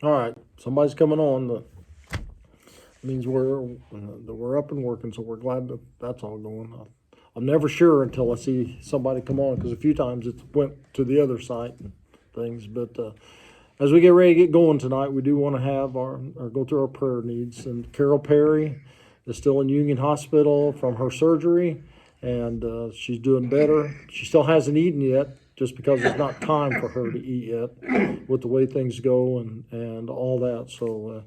All right, somebody's coming on. That means we're up and working, so we're glad that that's all going. I'm never sure until I see somebody come on, because a few times it went to the other site and things. But as we get ready to get going tonight, we do want to have our go through our prayer needs. And Carol Perry is still in Union Hospital from her surgery, and she's doing better. She still hasn't eaten yet, just because it's not time for her to eat yet with the way things go and all that. So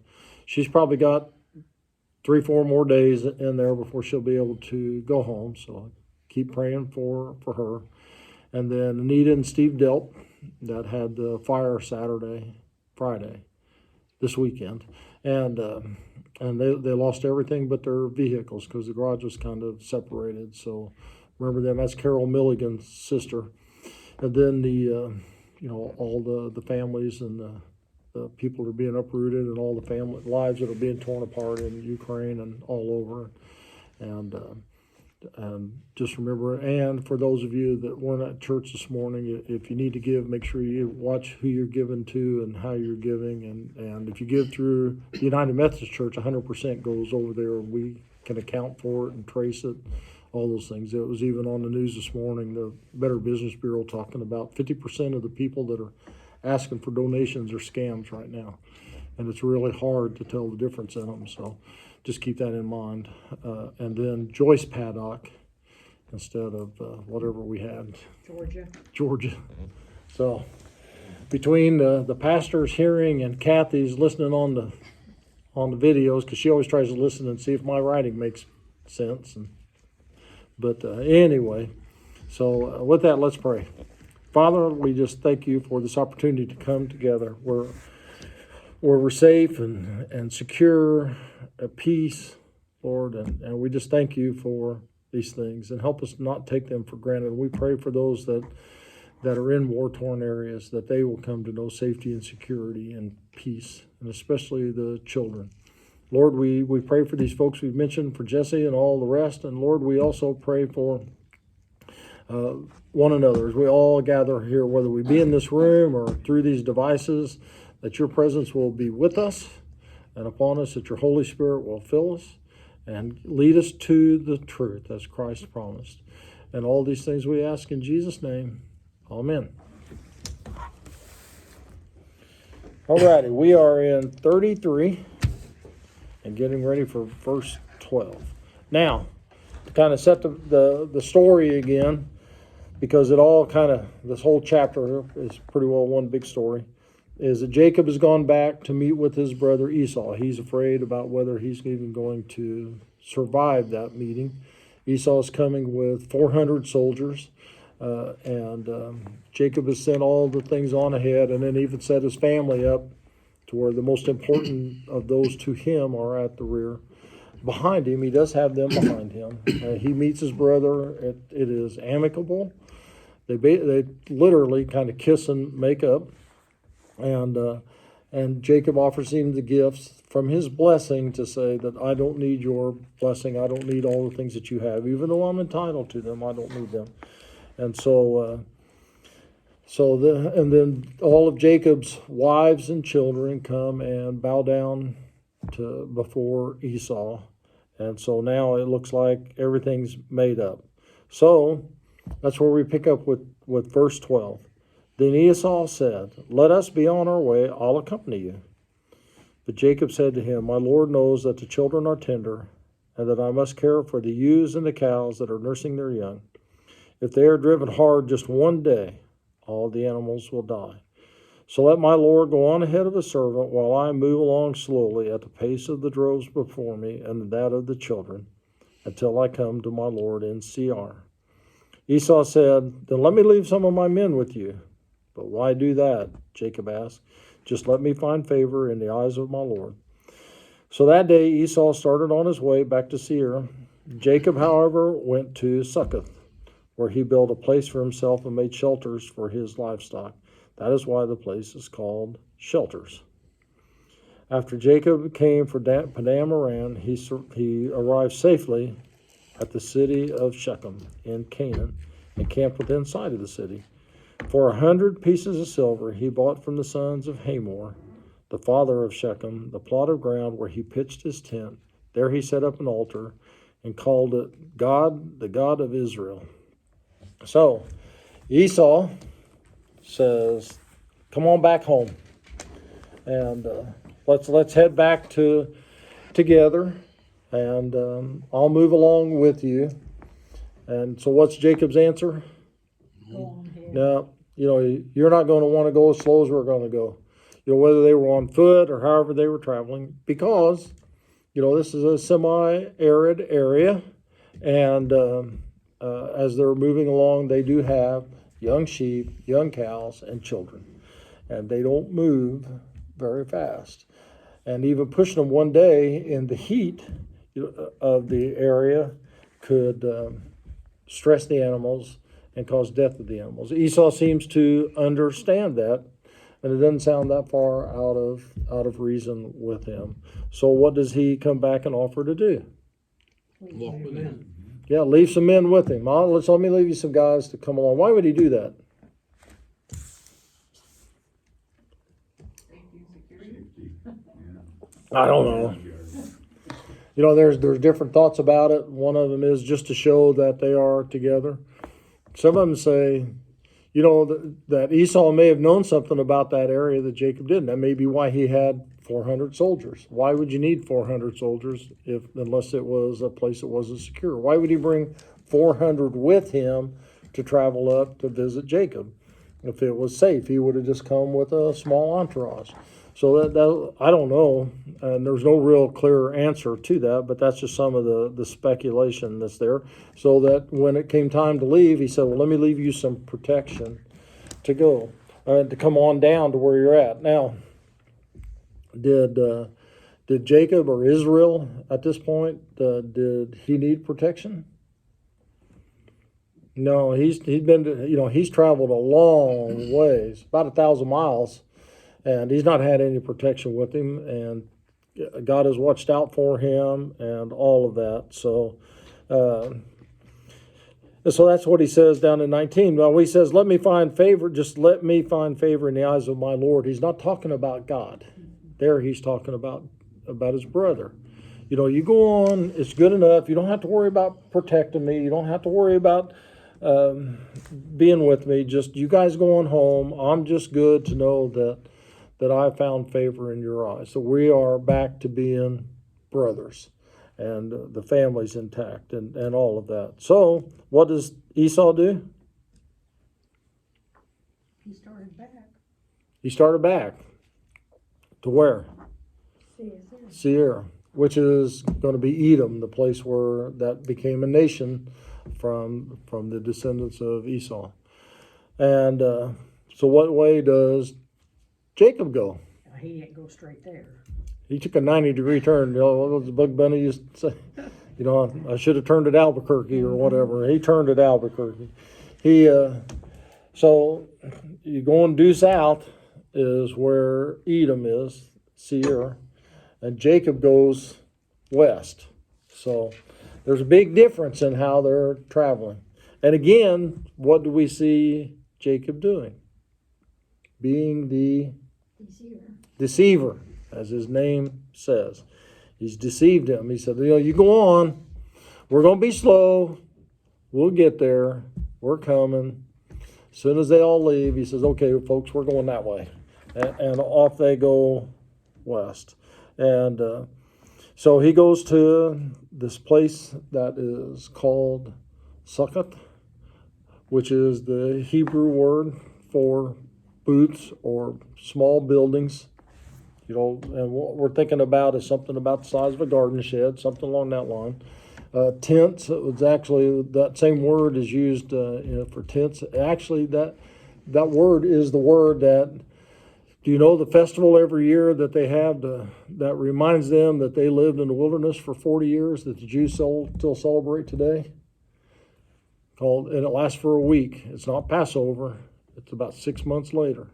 she's probably got 3-4 more days in there before she'll be able to go home. So keep praying for her. And then Anita and Steve Delp, that had the fire Friday, this weekend. And they lost everything but their vehicles, because the garage was kind of separated. So remember them. That's Carol Milligan's sister. And then all the families and the people that are being uprooted, and all the family lives that are being torn apart in Ukraine and all over. And just remember, and for those of you that weren't at church this morning, if you need to give, make sure you watch who you're giving to and how you're giving. And if you give through the United Methodist Church, 100% goes over there. We can account for it and trace it, all those things. It was even on the news this morning, the Better Business Bureau talking about 50% of the people that are asking for donations are scams right now. And it's really hard to tell the difference in them. So just keep that in mind. And then Joyce Paddock instead of whatever we had. Georgia. So between the pastor's hearing and Kathy's listening on the videos, because she always tries to listen and see if my writing makes sense. But anyway, so with that, let's pray. Father, we just thank you for this opportunity to come together where we're safe and secure, at peace, Lord, and we just thank you for these things, and help us not take them for granted. We pray for those that are in war-torn areas, that they will come to know safety and security and peace, and especially the children. Lord, we pray for these folks we've mentioned, for Jesse and all the rest, and Lord, we also pray for one another as we all gather here, whether we be in this room or through these devices, that your presence will be with us and upon us, that your Holy Spirit will fill us and lead us to the truth as Christ promised. And all these things we ask in Jesus' name. Amen. All righty, we are in 33 and getting ready for verse 12. Now, to kind of set the story again, because this whole chapter is pretty well one big story, is that Jacob has gone back to meet with his brother Esau. He's afraid about whether he's even going to survive that meeting. Esau is coming with 400 soldiers, and Jacob has sent all the things on ahead, and then even set his family up to where the most important of those to him are at the rear. Behind him, he does have them behind him. He meets his brother. It is amicable. They literally kind of kiss and make up. And Jacob offers him the gifts from his blessing to say that I don't need your blessing. I don't need all the things that you have. Even though I'm entitled to them, I don't need them. And and then all of Jacob's wives and children come and bow down before Esau. And so now it looks like everything's made up. So that's where we pick up with verse 12. Then Esau said, "Let us be on our way, I'll accompany you." But Jacob said to him, "My Lord knows that the children are tender, and that I must care for the ewes and the cows that are nursing their young. If they are driven hard just one day, all the animals will die. So let my Lord go on ahead of his servant, while I move along slowly at the pace of the droves before me and that of the children, until I come to my Lord in Seir." Esau said, "Then let me leave some of my men with you." "But why do that?" Jacob asked. "Just let me find favor in the eyes of my Lord." So that day Esau started on his way back to Seir. Jacob, however, went to Succoth, where he built a place for himself and made shelters for his livestock. That is why the place is called Shelters. After Jacob came for Padan Aram, he arrived safely at the city of Shechem in Canaan and camped within sight of the city. For 100 pieces of silver he bought from the sons of Hamor the father of Shechem, the plot of ground where he pitched his tent. There he set up an altar and called it God, the God of Israel. So Esau says, come on back home. And let's head back together, and I'll move along with you. And so what's Jacob's answer? Go on ahead. No, you're not going to want to go as slow as we're going to go. Whether they were on foot or however they were traveling, because, this is a semi-arid area, and as they're moving along, they do have young sheep, young cows, and children, and they don't move very fast. And even pushing them one day in the heat of the area could stress the animals and cause death of the animals. Esau seems to understand that, and it doesn't sound that far out of reason with him. So what does he come back and offer to do? Walk with him. Yeah, leave some men with him. Let me leave you some guys to come along. Why would he do that? I don't know. There's different thoughts about it. One of them is just to show that they are together. Some of them say, that Esau may have known something about that area that Jacob didn't. That may be why he had 400 soldiers. Why would you need 400 soldiers unless it was a place that wasn't secure? Why would he bring 400 with him to travel up to visit Jacob? If it was safe, he would have just come with a small entourage. So that I don't know, and there's no real clear answer to that, but that's just some of the speculation that's there. So that when it came time to leave, he said, well, let me leave you some protection to go, to come on down to where you're at. Now, did Jacob or Israel at this point, did he need protection? No, he's traveled a long ways, about 1,000 miles. And he's not had any protection with him, and God has watched out for him and all of that. So that's what he says down in 19. Well, he says, let me find favor in the eyes of my Lord. He's not talking about God. There he's talking about his brother. You go on, it's good enough. You don't have to worry about protecting me. You don't have to worry about being with me. Just you guys going home. I'm just good to know that I found favor in your eyes. So we are back to being brothers, and the family's intact and all of that. So what does Esau do? He started back. He started back. To where? Seir, which is going to be Edom, the place where that became a nation from the descendants of Esau. And so what way does Jacob go? He didn't go straight there. He took a 90-degree turn. What was Bug Bunny used to say? I should have turned at Albuquerque or whatever. He turned at Albuquerque. So you going due south is where Edom is, Seir, and Jacob goes west. So there's a big difference in how they're traveling. And again, what do we see Jacob doing? Being the deceiver, as his name says. He's deceived him. He said, you go on. We're going to be slow. We'll get there. We're coming. As soon as they all leave, he says, okay, folks, we're going that way. And off they go west. And so he goes to this place that is called Succoth, which is the Hebrew word for booths or small buildings. And what we're thinking about is something about the size of a garden shed, something along that line. Tents, it was actually, that same word is used for tents. Actually, that word is the word that, do you know the festival every year that they have that reminds them that they lived in the wilderness for 40 years that the Jews still celebrate today? And it lasts for a week. It's not Passover. It's about 6 months later.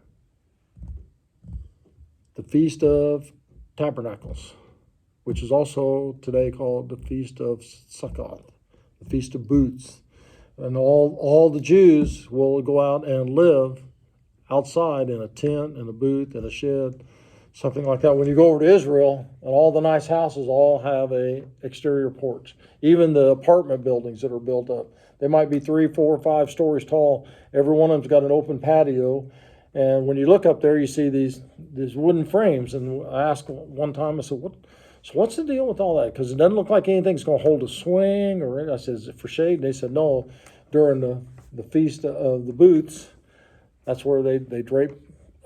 The Feast of Tabernacles, which is also today called the Feast of Succoth, the Feast of Booths. And all the Jews will go out and live outside in a tent, in a booth, in a shed, something like that. When you go over to Israel, and all the nice houses all have a exterior porch. Even the apartment buildings that are built up, they might be 3, 4, 5 stories tall. Every one of them's got an open patio, and when you look up there, you see these wooden frames. And I asked one time, I said, what's the deal with all that? Because it doesn't look like anything's going to hold a swing. Or I said, is it for shade? And they said, no. During the Feast of the Booths, that's where they drape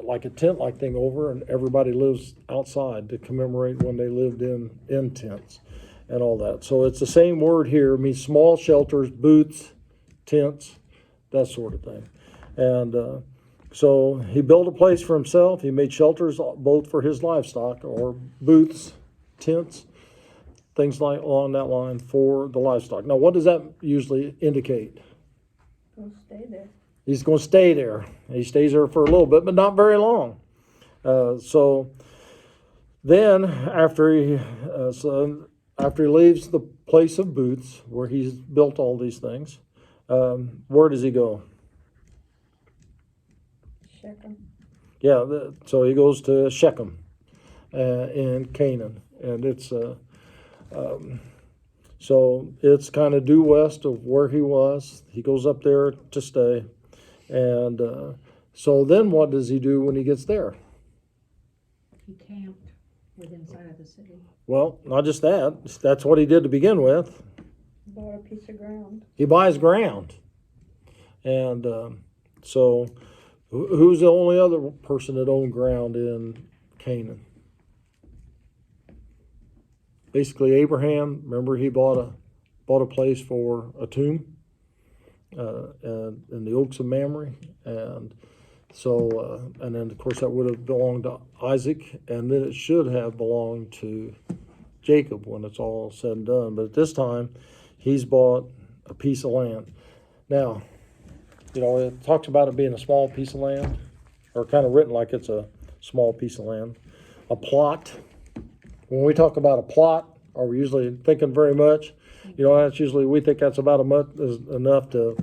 like a tent-like thing over, and everybody lives outside to commemorate when they lived in tents and all that. So it's the same word here. It means small shelters, booths, tents, that sort of thing. And so he built a place for himself. He made shelters both for his livestock, or booths, tents, things like along that line for the livestock. Now, what does that usually indicate? Go stay there. He's going to stay there. He stays there for a little bit, but not very long. So then, after he leaves the place of booths where he's built all these things, where does he go? Shechem. Yeah, so he goes to Shechem in Canaan, and it's so it's kind of due west of where he was. He goes up there to stay. And so then what does he do when he gets there? He camped within sight of the city. Well, not just that. That's what he did to begin with. Bought a piece of ground. He buys ground. And so who's the only other person that owned ground in Canaan? Basically Abraham. Remember, he bought a place for a tomb. And the Oaks of Mamre, and so and then of course that would have belonged to Isaac, and then it should have belonged to Jacob when it's all said and done. But at this time, he's bought a piece of land. Now, it talks about it being a small piece of land, or kind of written like it's a small piece of land. A plot. When we talk about a plot, are we usually thinking very much? That's usually, we think that's about enough to,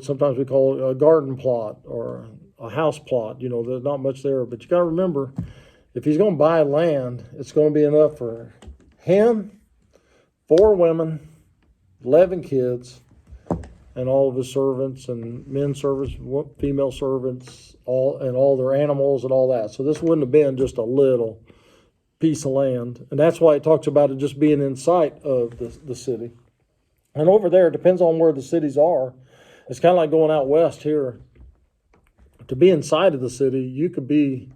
sometimes we call it a garden plot or a house plot. There's not much there. But you got to remember, if he's going to buy land, it's going to be enough for him, 4 women, 11 kids, and all of his servants and men servants, female servants, all their animals and all that. So this wouldn't have been just a little piece of land, and that's why it talks about it just being in sight of the city. And over there, it depends on where the cities are. It's kind of like going out west here. To be inside of the city, you could be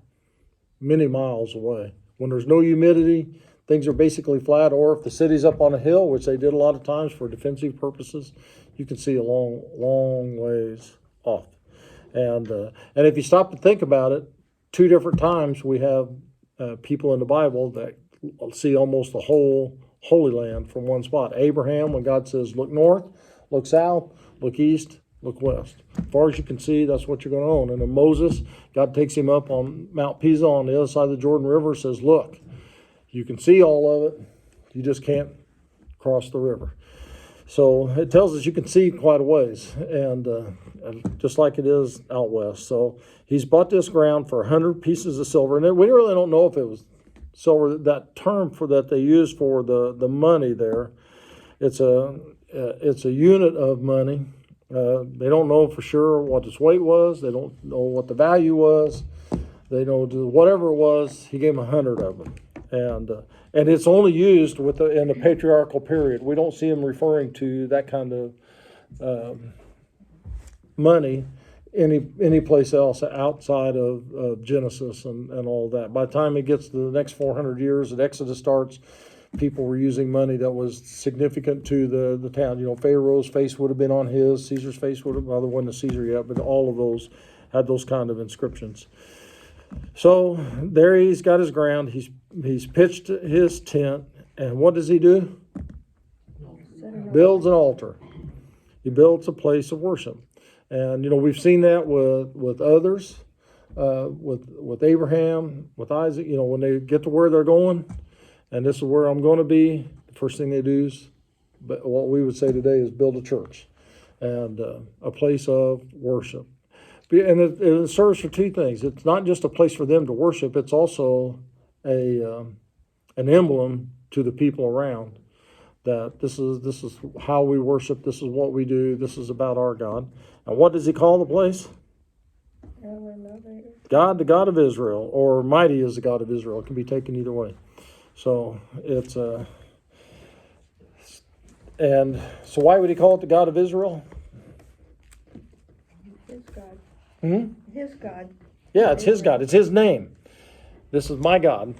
many miles away. When there's no humidity, things are basically flat, or if the city's up on a hill, which they did a lot of times for defensive purposes, you can see a long, long ways off. And if you stop to think about it, 2 different times we have people in the Bible that see almost the whole Holy Land from one spot. Abraham, when God says, look north, look south, look east, look west. As far as you can see, that's what you're going to own. And then Moses, God takes him up on Mount Pisgah on the other side of the Jordan River, says, look, you can see all of it, you just can't cross the river. So it tells us you can see quite a ways, and just like it is out west. So he's bought this ground for 100 pieces of silver, and we really don't know if it was silver. That term for that they use for the money there, it's a unit of money. They don't know for sure what its weight was. They don't know what the value was. They know whatever it was. He gave him 100 of them, and it's only used in the patriarchal period. We don't see him referring to that kind of money any place else outside of Genesis and all that. By the time it gets to the next 400 years, that Exodus starts, people were using money that was significant to the town. Pharaoh's face would have been on his, Caesar's face would have, well, there wasn't a Caesar yet, but all of those had those kind of inscriptions. So there he's got his ground. He's pitched his tent, and what does he do? Builds an altar. He builds a place of worship, and we've seen that with others, with Abraham, with Isaac. When they get to where they're going, and this is where I'm going to be. The first thing they do is, but what we would say today is build a church, and a place of worship. And it serves for two things. It's not just a place for them to worship. It's also an emblem to the people around that this is how we worship. This is what we do. This is about our God. And what does he call the place? God, the God of Israel, or mighty is the God of Israel. It can be taken either way. So it's and so why would he call it the God of Israel? His God. His God. Yeah, it's his God. It's his name. This is my God,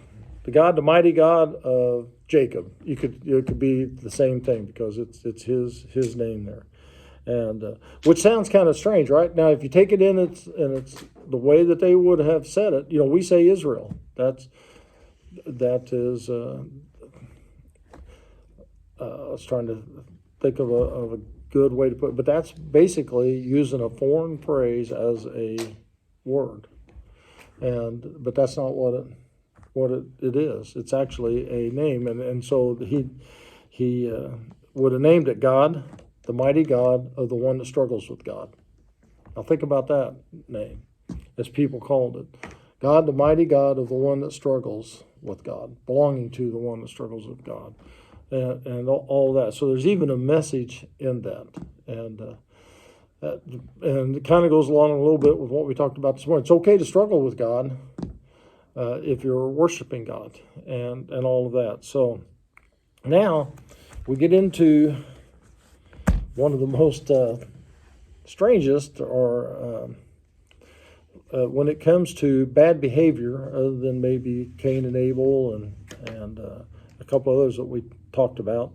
the mighty God of Jacob. It could be the same thing because it's his name there, and which sounds kind of strange, right? Now, if you take it in its the way that they would have said it, we say Israel. That is. I was trying to think of a good way to put it, but that's basically using a foreign phrase as a word, but that's not what it is. It's actually a name, and so he would have named it God, the mighty God of the one that struggles with God. Now think about that name, as people called it, God, the mighty God of the one that struggles with God, belonging to the one that struggles with God. And all of that. So there's even a message in that. And it kind of goes along a little bit with what we talked about this morning. It's okay to struggle with God if you're worshiping God and all of that. So now we get into one of the most strangest or when it comes to bad behavior, other than maybe Cain and Abel and a couple others that we talked about.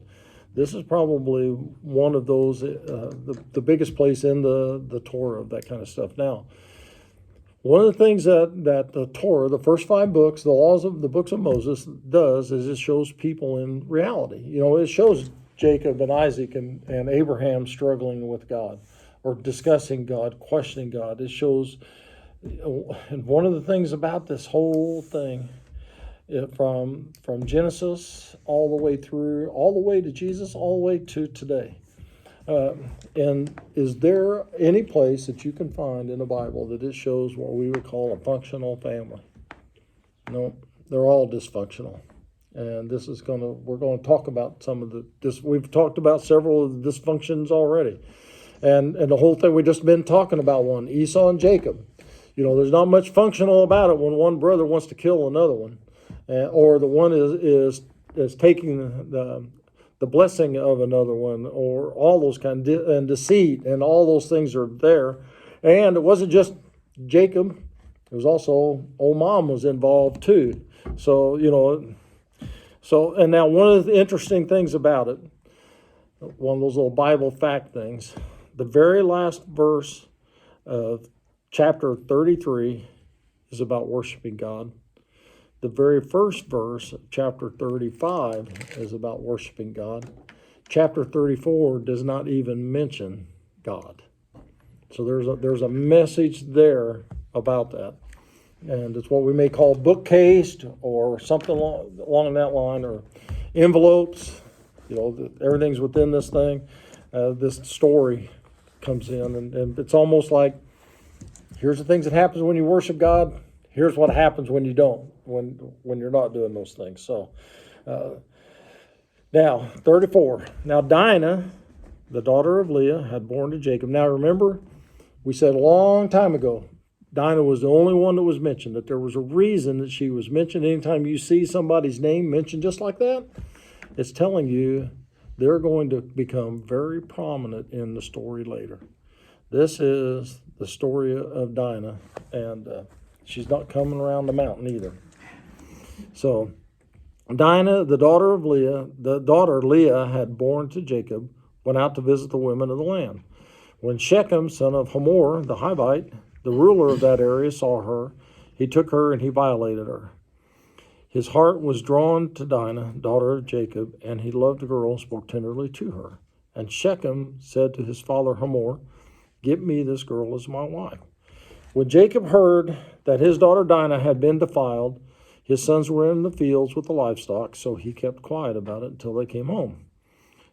This is probably one of those, the biggest place in the Torah of that kind of stuff. Now, one of the things that the Torah, the first 5 books, the laws of the books of Moses, does is it shows people in reality. It shows Jacob and Isaac and Abraham struggling with God or discussing God, questioning God. It shows, and one of the things about this whole thing, from Genesis all the way to Jesus, all the way to today. And is there any place that you can find in the Bible that it shows what we would call a functional family? No, they're all dysfunctional. And we're going to talk about some of this. We've talked about several of the dysfunctions already. And the whole thing, we've just been talking about one, Esau and Jacob. There's not much functional about it when one brother wants to kill another one. Or the one is taking the blessing of another one, or all those and deceit, and all those things are there. And it wasn't just Jacob; it was also old mom was involved too. So and now one of the interesting things about it, one of those little Bible fact things, the very last verse of chapter 33 is about worshiping God. The very first verse of chapter 35 is about worshiping God. Chapter 34 does not even mention God. So there's a message there about that. And it's what we may call bookcased or something along that line, or envelopes. Everything's within this thing. This story comes in, and it's almost like, here's the things that happens when you worship God. Here's what happens when you don't, when you're not doing those things. So now, 34. Now Dinah, the daughter of Leah, had born to Jacob. Now remember, we said a long time ago, Dinah was the only one that was mentioned, that there was a reason that she was mentioned. Anytime you see somebody's name mentioned just like that, it's telling you they're going to become very prominent in the story later. This is the story of Dinah, and she's not coming around the mountain either. So Dinah, the daughter of Leah, Leah had born to Jacob, went out to visit the women of the land. When Shechem, son of Hamor, the Hivite, the ruler of that area, saw her, he took her and he violated her. His heart was drawn to Dinah, daughter of Jacob, and he loved the girl and spoke tenderly to her. And Shechem said to his father Hamor, "Give me this girl as my wife." When Jacob heard that his daughter Dinah had been defiled, his sons were in the fields with the livestock, so he kept quiet about it until they came home.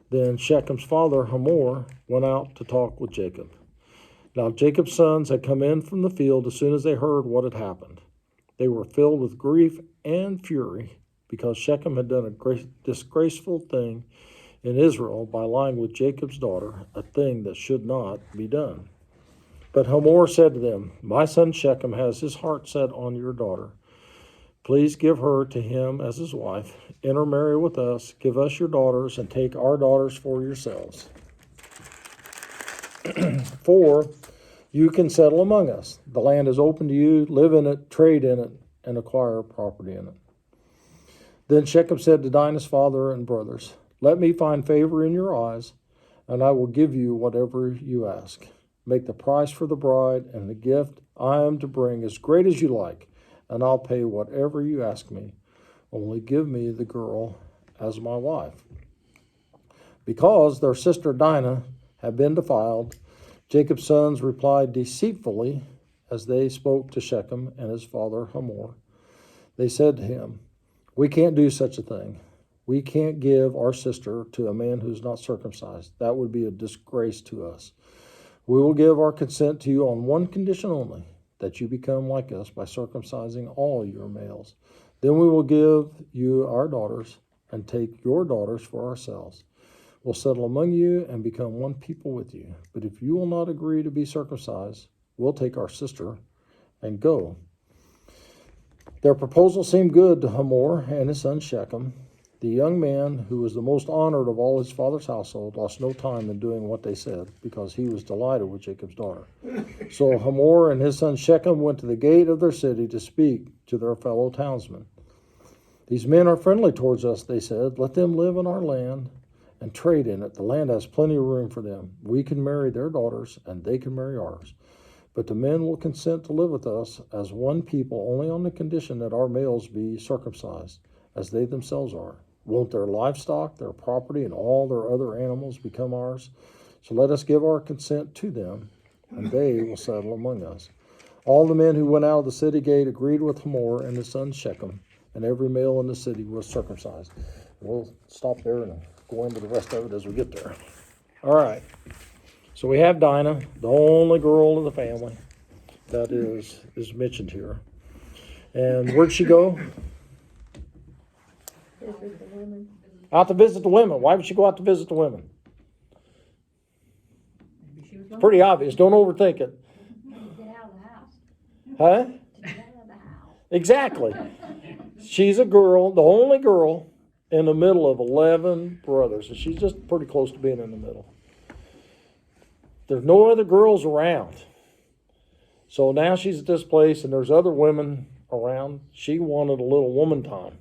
Then Shechem's father Hamor went out to talk with Jacob. Now Jacob's sons had come in from the field as soon as they heard what had happened. They were filled with grief and fury because Shechem had done a disgraceful thing in Israel by lying with Jacob's daughter, a thing that should not be done. But Hamor said to them, "My son Shechem has his heart set on your daughter. Please give her to him as his wife. Intermarry with us, give us your daughters, and take our daughters for yourselves. For you can settle among us. The land is open to you. Live in it, trade in it, and acquire property in it." Then Shechem said to Dinah's father and brothers, "Let me find favor in your eyes, and I will give you whatever you ask. Make the price for the bride and the gift I am to bring as great as you like, and I'll pay whatever you ask me. Only give me the girl as my wife." Because their sister Dinah had been defiled, Jacob's sons replied deceitfully as they spoke to Shechem and his father Hamor. They said to him, "We can't do such a thing. We can't give our sister to a man who's not circumcised. That would be a disgrace to us. We will give our consent to you on one condition only, that you become like us by circumcising all your males. Then we will give you our daughters and take your daughters for ourselves. We'll settle among you and become one people with you. But if you will not agree to be circumcised, we'll take our sister and go." Their proposal seemed good to Hamor and his son Shechem. The young man, who was the most honored of all his father's household, lost no time in doing what they said, because he was delighted with Jacob's daughter. So Hamor and his son Shechem went to the gate of their city to speak to their fellow townsmen. "These men are friendly towards us," they said. "Let them live in our land and trade in it. The land has plenty of room for them. We can marry their daughters, and they can marry ours. But the men will consent to live with us as one people only on the condition that our males be circumcised, as they themselves are. Won't their livestock, their property, and all their other animals become ours? So let us give our consent to them, and they will settle among us." All the men who went out of the city gate agreed with Hamor and his son Shechem, and every male in the city was circumcised. We'll stop there and go into the rest of it as we get there. All right. So we have Dinah, the only girl of the family that is mentioned here. And where'd she go? Visit the women. Out to visit the women. Why would she go out to visit the women? Maybe she was going Pretty obvious. Don't overthink it. to get out of the house. Huh? To get out of the house. Exactly. She's a girl, the only girl in the middle of 11 brothers. And she's just pretty close to being in the middle. There's no other girls around. So now she's at this place and there's other women around. She wanted a little woman time.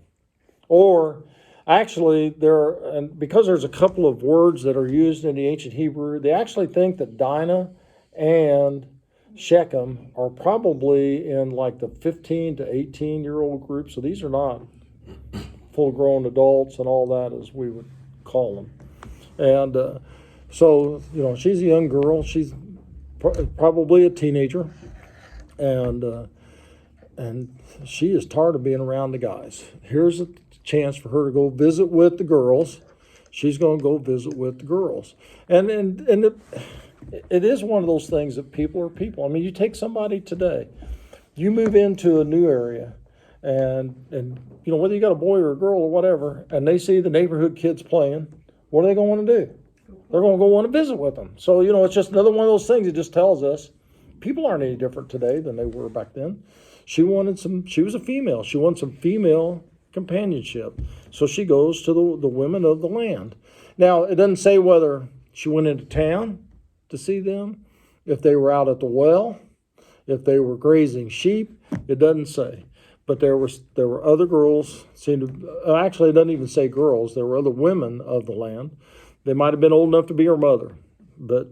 Or actually, and because there's a couple of words that are used in the ancient Hebrew, they actually think that Dinah and Shechem are probably in like the 15 to 18-year-old group. So these are not full-grown adults and all that, as we would call them. And so, she's a young girl. She's probably a teenager. And she is tired of being around the guys. Here's a chance for her to go visit with the girls. She's going to go visit with the girls. And it is one of those things that people are people. I mean, you take somebody today, you move into a new area, and whether you got a boy or a girl or whatever, and they see the neighborhood kids playing, what are they going to want to do? They're going to go want to visit with them. So, it's just another one of those things that just tells us people aren't any different today than they were back then. She was a female. She wanted some female companionship. So she goes to the women of the land. Now, it doesn't say whether she went into town to see them, if they were out at the well, if they were grazing sheep. It doesn't say. But there were other girls. Actually, it doesn't even say girls. There were other women of the land. They might have been old enough to be her mother. But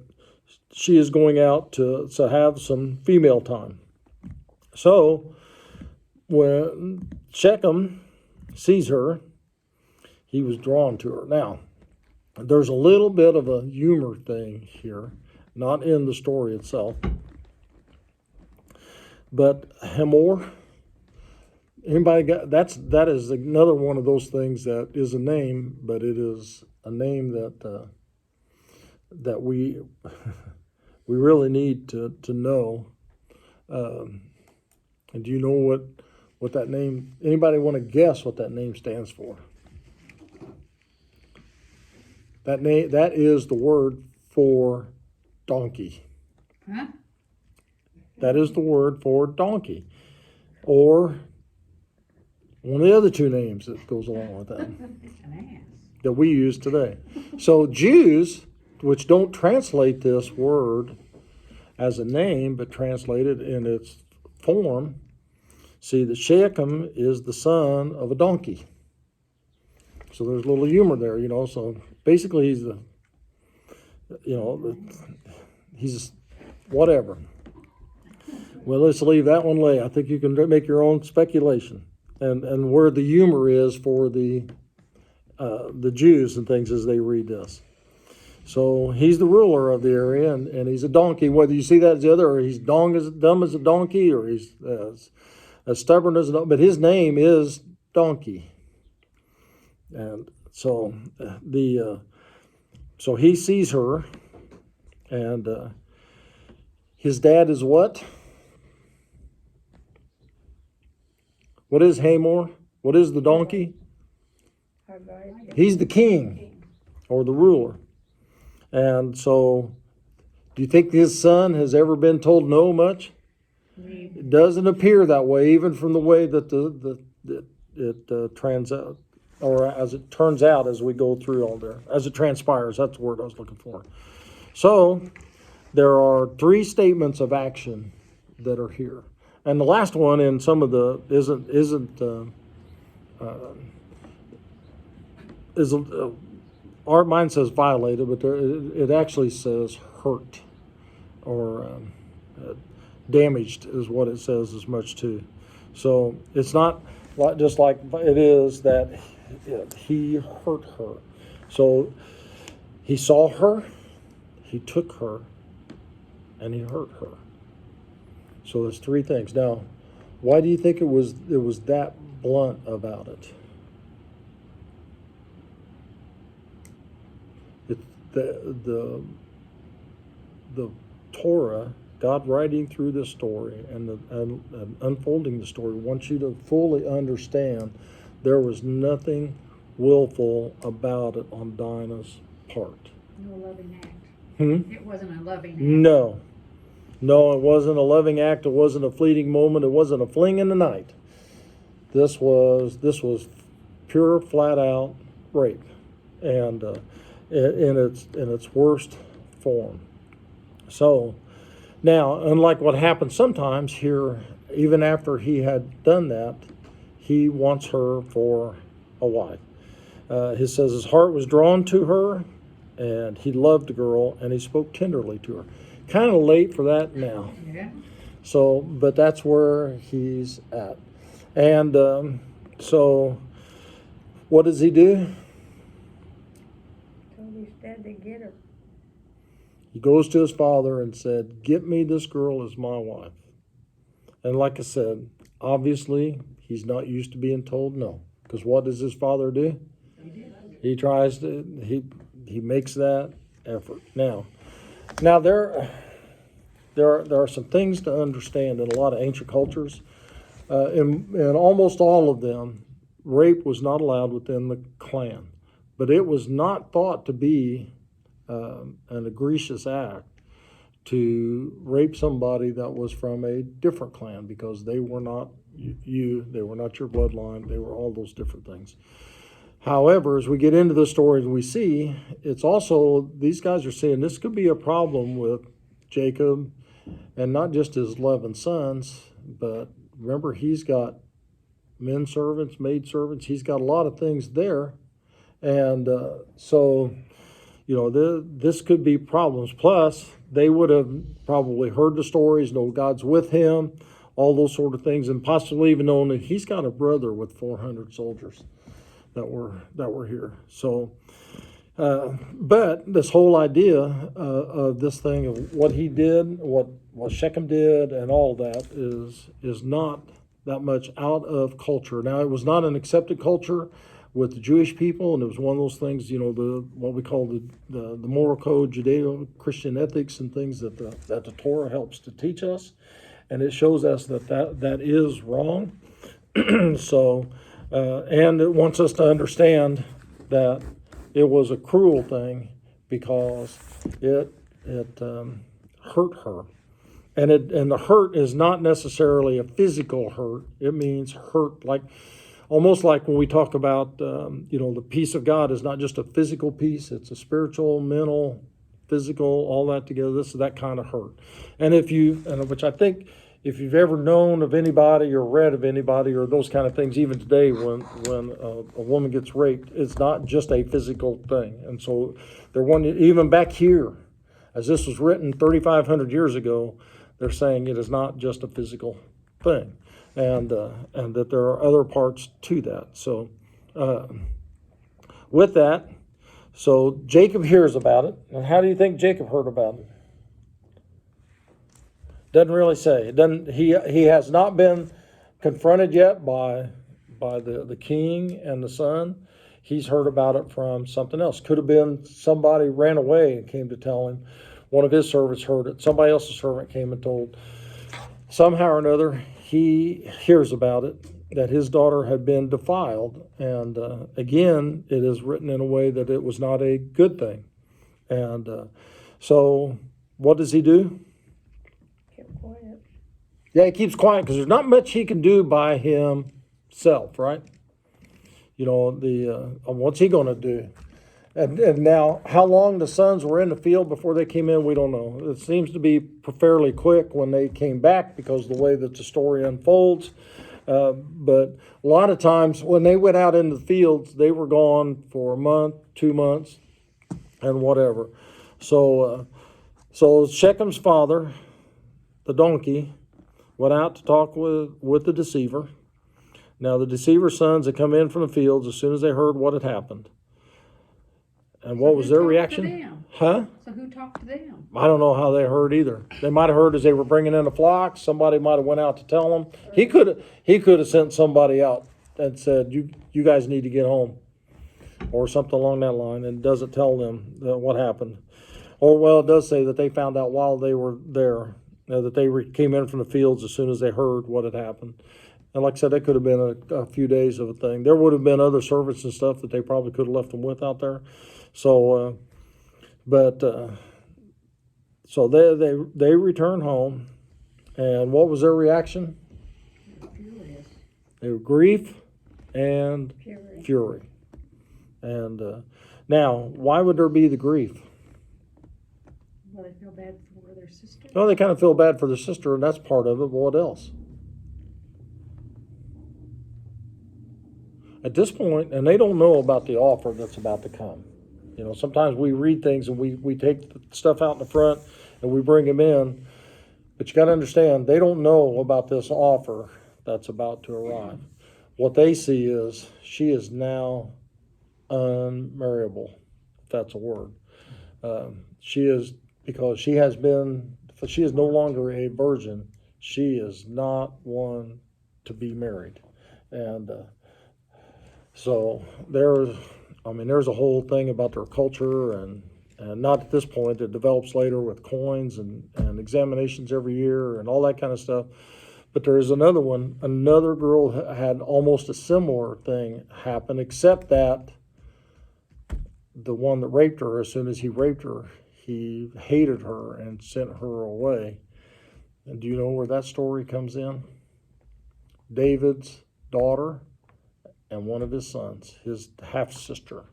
she is going out to have some female time. So when Shechem sees her, he was drawn to her. Now, there's a little bit of a humor thing here, not in the story itself. But Hamor, that is another one of those things that is a name, but it is a name that we we really need to know. And do you know what that name? Anybody want to guess what that name stands for? That is the word for donkey. Huh? That is the word for donkey, or one of the other two names that goes along with that An ass. that we use today. So Jews, which don't translate this word as a name, but translate it in its form, see that Shechem is the son of a donkey. So there's a little humor there, So basically, he's whatever. Well, let's leave that one lay. I think you can make your own speculation, and where the humor is for the Jews and things as they read this. So he's the ruler of the area, and he's a donkey. Whether you see that as the other, or he's dumb as a donkey, or he's as stubborn as a donkey, but his name is Donkey. And so so he sees her, and his dad is what? What is Hamor? What is the donkey? He's the king or the ruler. And so, do you think his son has ever been told no much? It doesn't appear that way, even from the way that it turns out, or as it turns out as we go through all there, as it transpires. That's the word I was looking for. So, there are 3 statements of action that are here, and the last one in some of the mine says violated, but it actually says hurt or damaged is what it says as much too. So it's not just like it is that he hurt her. So he saw her, he took her, and he hurt her. So there's 3 things. Now, why do you think it was that blunt about it? The Torah, God writing through this story and unfolding the story, wants you to fully understand there was nothing willful about it on Dinah's part. No loving act. Hmm? It wasn't a loving act. No, it wasn't a loving act. It wasn't a fleeting moment. It wasn't a fling in the night. This was pure, flat out rape, and in its worst form. So now, unlike what happens sometimes here, even after he had done that, he wants her for a wife. He says his heart was drawn to her, and he loved the girl, and he spoke tenderly to her. Kind of late for that now. Yeah. So, but that's where he's at. And so, what does he do? Told his dad to get her. He goes to his father and said, "Get me this girl as my wife." And like I said, obviously, he's not used to being told no. Because what does his father do? He tries to, he makes that effort. Now there are some things to understand in a lot of ancient cultures. In almost all of them, rape was not allowed within the clan. But it was not thought to be an egregious act to rape somebody that was from a different clan, because they were not they were not your bloodline, they were all those different things. However, as we get into the stories we see, it's also, these guys are saying this could be a problem with Jacob, and not just his 11 sons, but remember, he's got men servants, maid servants, he's got a lot of things there. And so, this could be problems. Plus, they would have probably heard the stories, know God's with him, all those sort of things, and possibly even known that he's got a brother with 400 soldiers that were here. So, but this whole idea of this thing of what he did, what Shechem did, and all that is not that much out of culture. Now, it was not an accepted culture. with the Jewish people, and it was one of those things, the what we call the moral code, Judeo-Christian ethics, and things that the Torah helps to teach us, and it shows us that is wrong. So, and it wants us to understand that it was a cruel thing because it hurt her. And the hurt is not necessarily a physical hurt. It means hurt, like almost like when we talk about, the peace of God is not just a physical peace. It's a spiritual, mental, physical, all that together. This is that kind of hurt. And which I think if you've ever known of anybody or read of anybody or those kind of things, even today when a woman gets raped, it's not just a physical thing. And so even back here, as this was written 3,500 years ago, they're saying it is not just a physical thing, and that there are other parts to that. So with that, so Jacob hears about it. And how do you think Jacob heard about it? Doesn't really say. It doesn't. He has not been confronted yet by the king and the son. He's heard about it from something else. Could have been somebody ran away and came to tell him. One of his servants heard it. Somebody else's servant came and told. Somehow or another, he hears about it, that his daughter had been defiled. And again, it is written in a way that it was not a good thing. And so what does he do? Kept quiet. Yeah, he keeps quiet because there's not much he can do by himself, right? What's he going to do? And now, how long the sons were in the field before they came in, we don't know. It seems to be fairly quick when they came back because of the way that the story unfolds. But a lot of times when they went out into the fields, they were gone for a month, 2 months, and whatever. So Shechem's father, the donkey, went out to talk with the deceiver. Now, the deceiver's sons had come in from the fields as soon as they heard what had happened. And what was their reaction? Huh? So who talked to them? I don't know how they heard either. They might have heard as they were bringing in the flocks. Somebody might have went out to tell them. He could have sent somebody out and said, "You guys need to get home," or something along that line, and doesn't tell them what happened. Or it does say that they found out while they were there that they came in from the fields as soon as they heard what had happened. And like I said, that could have been a few days of a thing. There would have been other servants and stuff that they probably could have left them with out there. So, so they return home, and what was their reaction? Furious. They were grief and fury. And now, why would there be the grief? Well, they feel bad for their sister. Well, they kind of feel bad for their sister, and that's part of it. But what else? At this point, and they don't know about the offer that's about to come. Sometimes we read things and we take the stuff out in the front and we bring them in. But you got to understand, they don't know about this offer that's about to arrive. What they see is she is now unmarriable, if that's a word. She is, because she is no longer a virgin. She is not one to be married. And so there's a whole thing about their culture, and not at this point. It develops later with coins and examinations every year and all that kind of stuff. But there is another one. Another girl had almost a similar thing happen, except that the one that raped her, as soon as he raped her, he hated her and sent her away. And do you know where that story comes in? David's daughter and one of his sons, his half-sister.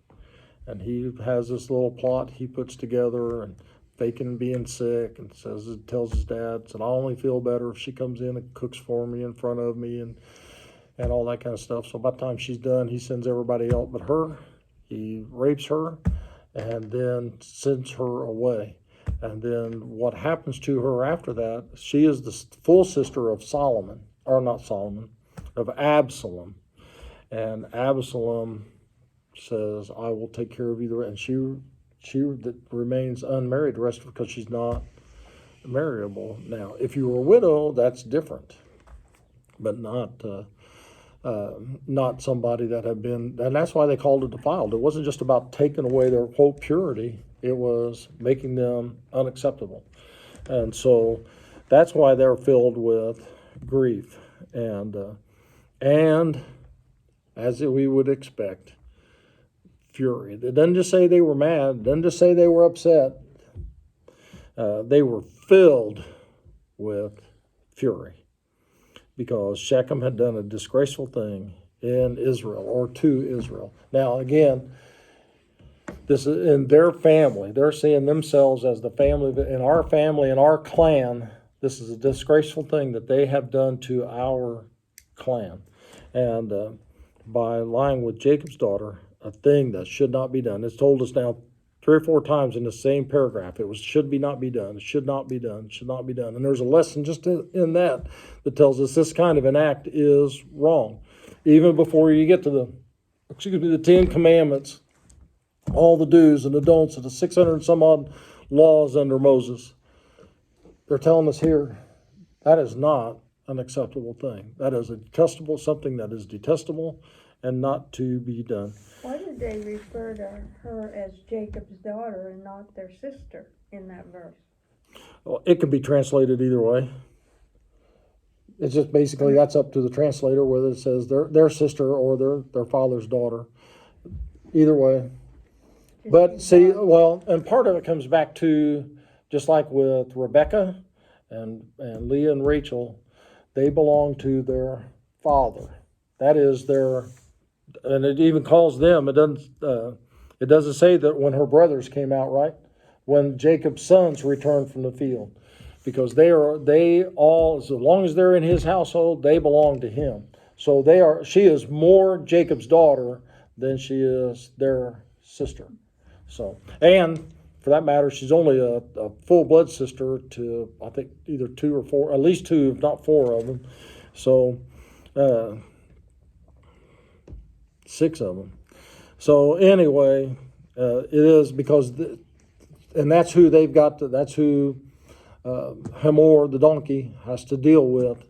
And he has this little plot he puts together, and faking being sick, and tells his dad, I only feel better if she comes in and cooks for me in front of me, and all that kind of stuff. So by the time she's done, he sends everybody else but her. He rapes her and then sends her away. And then what happens to her after that, she is the full sister of of Absalom. And Absalom says, I will take care of you. And she remains unmarried the rest of it because she's not marriable. Now, if you were a widow, that's different. But not, not somebody that had been, and that's why they called it defiled. It wasn't just about taking away their quote purity, it was making them unacceptable. And so that's why they're filled with grief and as we would expect, fury. It doesn't just say they were mad, it doesn't just say they were upset. They were filled with fury because Shechem had done a disgraceful thing in Israel or to Israel. Now, again, this is in their family. They're seeing themselves as the family, in our clan. This is a disgraceful thing that they have done to our clan. And by lying with Jacob's daughter, a thing that should not be done. It's told us now 3 or 4 times in the same paragraph. It was should be not be done. It should not be done. Should not be done. And there's a lesson just in that tells us this kind of an act is wrong. Even before you get to the 10 Commandments, all the do's and the don'ts of the 600 and some odd laws under Moses, they're telling us here that is not an acceptable thing. That is something that is detestable and not to be done. Why did they refer to her as Jacob's daughter and not their sister in that verse? Well, it can be translated either way. It's just basically that's up to the translator whether it says their sister or their father's daughter. Either way. But see, well, and part of it comes back to just like with Rebecca and Leah and Rachel, they belong to their father. That is their, and it even calls them. It doesn't say that when her brothers came out, right? When Jacob's sons returned from the field, because they all, as long as they're in his household, they belong to him. So she is more Jacob's daughter than she is their sister. So, and for that matter, she's only a full blood sister to, I think, either 2 or 4, at least 2, if not 4 of them. So, 6 of them. So anyway, it is because, and that's who they've got. That's who Hamor, the donkey, has to deal with.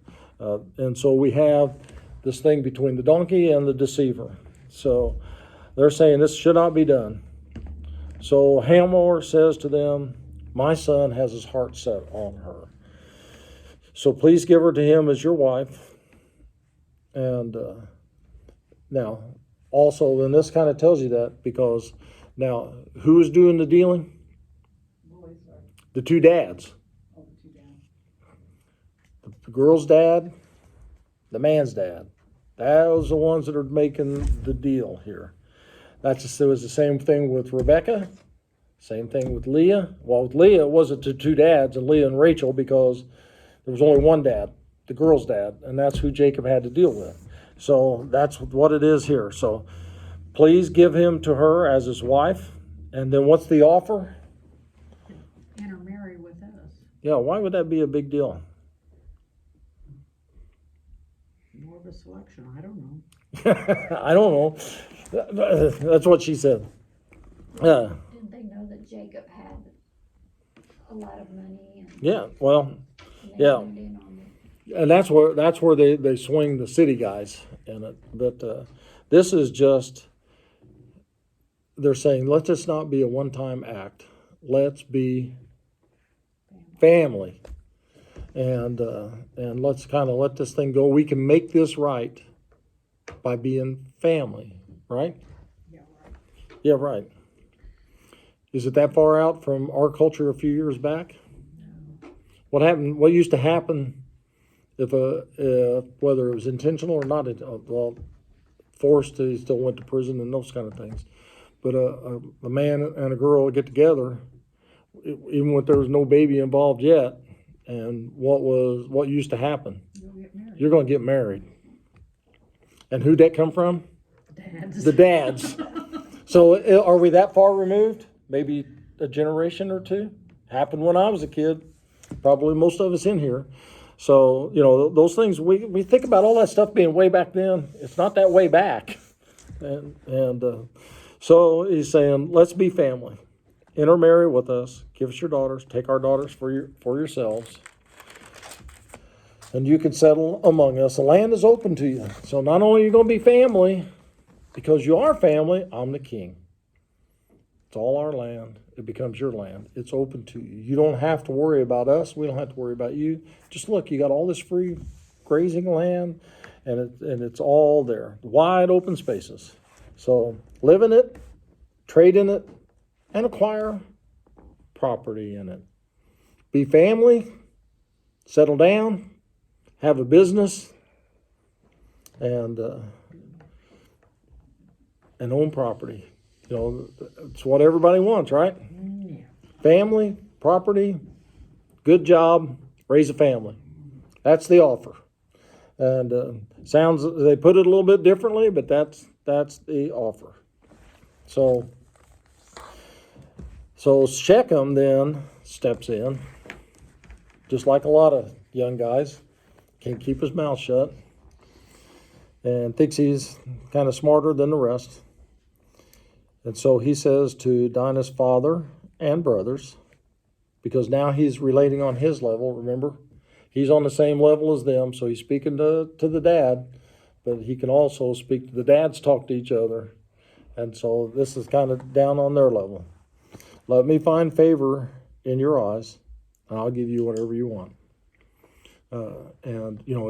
And so we have this thing between the donkey and the deceiver. So they're saying this should not be done. So Hamor says to them, "My son has his heart set on her. So please give her to him as your wife." And now, also, and this kind of tells you that because now, who is doing the dealing? The 2 dads. The girl's dad, the man's dad. Those are the ones that are making the deal here. It was the same thing with Rebecca, same thing with Leah. Well, with Leah, it wasn't the 2 dads, and Leah and Rachel, because there was only one dad, the girl's dad, and that's who Jacob had to deal with. So that's what it is here. So please give him to her as his wife. And then what's the offer? Intermarry with us. Yeah, why would that be a big deal? More of a selection, I don't know. I don't know. That's what she said. Didn't they know that Jacob had a lot of money? And Yeah, well, they yeah. honed in on it? And that's where they swing the city guys in it. But this is just, they're saying, let this not be a one-time act. Let's be family. And let's kind of let this thing go. We can make this right by being family, right? Yeah, right. Yeah, right. Is it that far out from our culture a few years back? No. What used to happen if whether it was intentional or not, well, forced, he still went to prison and those kind of things. But a man and a girl get together, even when there was no baby involved yet, and what used to happen? You'll get married. You're going to get married. And who'd that come from? Dads. The dads. So are we that far removed? Maybe a generation or 2? Happened when I was a kid. Probably most of us in here. So, those things, we think about all that stuff being way back then. It's not that way back. And so he's saying, let's be family. Intermarry with us. Give us your daughters. Take our daughters for yourselves. and you can settle among us. The land is open to you. So not only are you going to be family, because you are family, I'm the king. It's all our land. It becomes your land. It's open to you. You don't have to worry about us. We don't have to worry about you. Just look, you got all this free grazing land, and it's all there. Wide open spaces. So live in it, trade in it, and acquire property in it. Be family, settle down, have a business, and own property. You know, it's what everybody wants, right? Yeah. Family, property, good job, raise a family. That's the offer. And they put it a little bit differently, but that's the offer. So Shechem then steps in, just like a lot of young guys, can't keep his mouth shut, and thinks he's kind of smarter than the rest. And so he says to Dinah's father and brothers, because now he's relating on his level, remember? He's on the same level as them, so he's speaking to the dad, but he can also speak to the dads, talk to each other. And so this is kind of down on their level. Let me find favor in your eyes, and I'll give you whatever you want. And you know,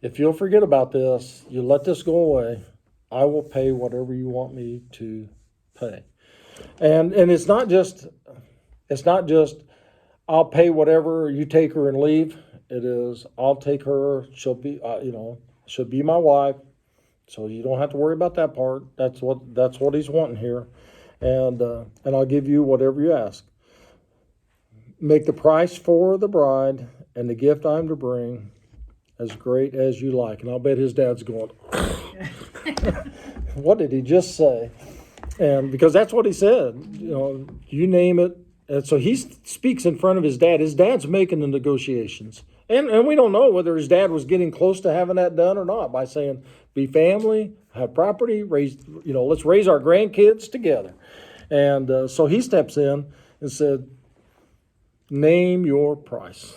if you'll forget about this, you let this go away, I will pay whatever you want me to pay. And it's not just I'll pay whatever you take her and leave. It is I'll take her. She'll be my wife. So you don't have to worry about that part. That's what he's wanting here, and I'll give you whatever you ask. Make the price for the bride and the gift I'm to bring as great as you like. And I'll bet his dad's going, what did he just say? And because that's what he said, you know, you name it. And so he speaks in front of his dad. His dad's making the negotiations. And we don't know whether his dad was getting close to having that done or not by saying, be family, have property, let's raise our grandkids together. And so he steps in and said, name your price.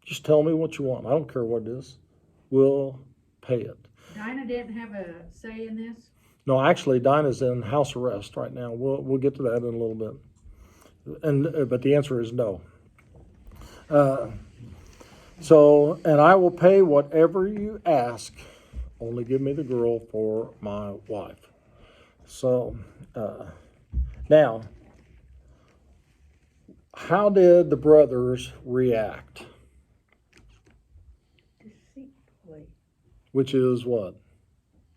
Just tell me what you want. I don't care what it is. We'll pay it. Dinah didn't have a say in this? No, actually, Dinah's in house arrest right now. We'll get to that in a little bit. But the answer is no. And I will pay whatever you ask. Only give me the girl for my wife. So, now, how did the brothers react? Deceitfully. Which is what?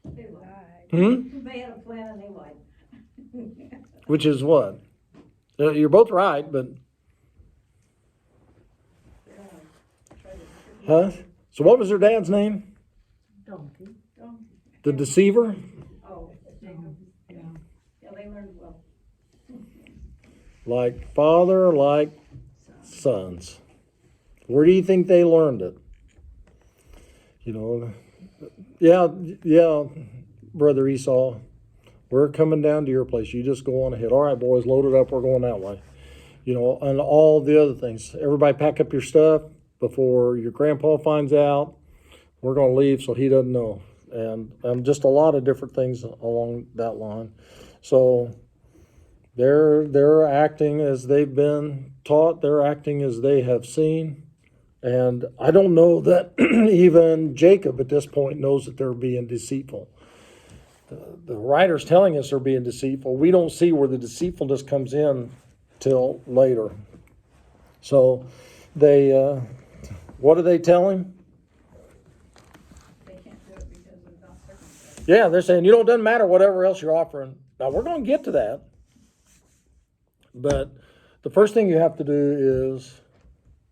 They lied. Lied. They had a plan and they lied. Which is what? You're both right, but... Huh? So what was her dad's name? Donkey. The deceiver? Oh, Yeah. yeah, they learned well. Like father, like sons. Where do you think they learned it? You know, yeah, Brother Esau, we're coming down to your place. You just go on ahead. All right, boys, load it up. We're going that way. You know, and all the other things. Everybody pack up your stuff before your grandpa finds out. We're going to leave so he doesn't know. And just a lot of different things along that line. So they're acting as they've been taught. They're acting as they have seen. And I don't know that even Jacob at this point knows that they're being deceitful. The writer's telling us they're being deceitful. We don't see where the deceitfulness comes in till later. So what do they tell him? They can't do it because of not circumcised. Yeah, they're saying, it doesn't matter whatever else you're offering. Now, we're going to get to that. But the first thing you have to do is,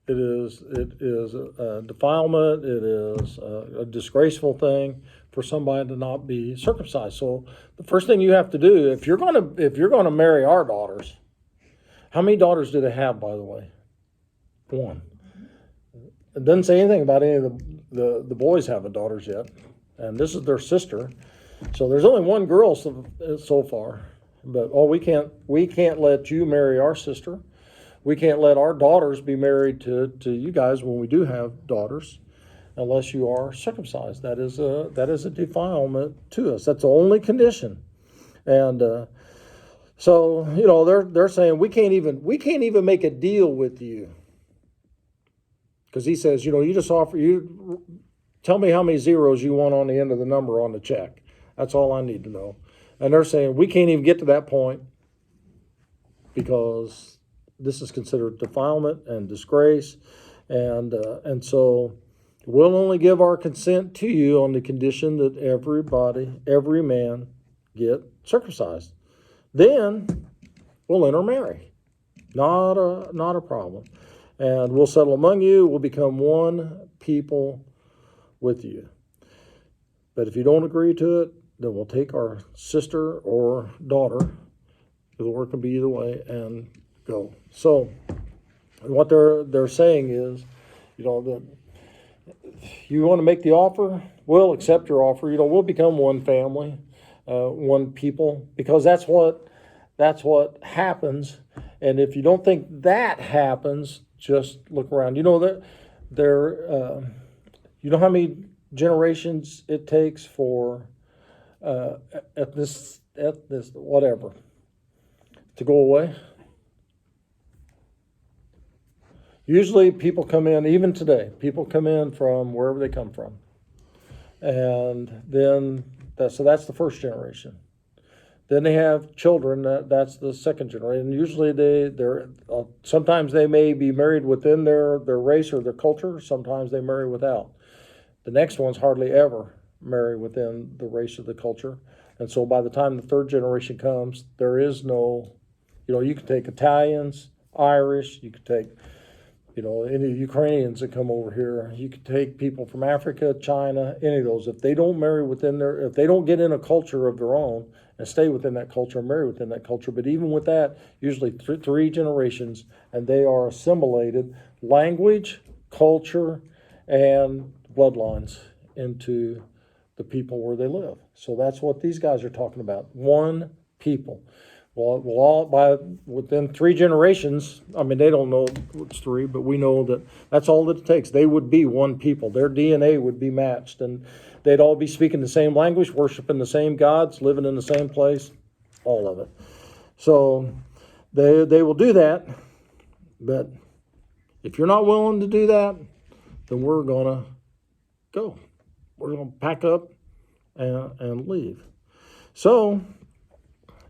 it is a defilement. It is a disgraceful thing for somebody to not be circumcised. So the first thing you have to do, if you're going to marry our daughters, how many daughters do they have, by the way? One. It doesn't say anything about any of the boys having daughters yet, and this is their sister. So there's only one girl so far. But we can't let you marry our sister. we can't let our daughters be married to you guys when we do have daughters, unless you are circumcised. That is a defilement to us. That's the only condition. And so they're saying we can't even make a deal with you, because he says, you just tell me how many zeros you want on the end of the number on the check. That's all I need to know. And they're saying we can't even get to that point because this is considered defilement and disgrace, and so we'll only give our consent to you on the condition that every man get circumcised. Then we'll intermarry. Not a problem. And we'll settle among you. We'll become one people with you. But if you don't agree to it, then we'll take our sister or daughter, the word can be either way, and go. So what they're saying is, that you want to make the offer, we'll accept your offer. We'll become one family, one people, because that's what happens. And if you don't think that happens, just look around. You know how many generations it takes for ethnic whatever to go away? Usually people come in, even today, people come in from wherever they come from. And then, that's the first generation. Then they have children, that's the second generation. And usually sometimes they may be married within their race or their culture, sometimes they marry without. The next ones hardly ever marry within the race or the culture. And so by the time the third generation comes, there is no, you can take Italians, Irish, you could take, any Ukrainians that come over here, you could take people from Africa, China, any of those. If they don't marry if they don't get in a culture of their own and stay within that culture, marry within that culture, but even with that, usually three generations, and they are assimilated, language, culture, and bloodlines into the people where they live. So that's what these guys are talking about. One people. Well, within 3 generations, they don't know it's 3, but we know that that's all that it takes. They would be one people. Their DNA would be matched, and they'd all be speaking the same language, worshiping the same gods, living in the same place, all of it. So they will do that, but if you're not willing to do that, then we're going to go. We're going to pack up and leave. So,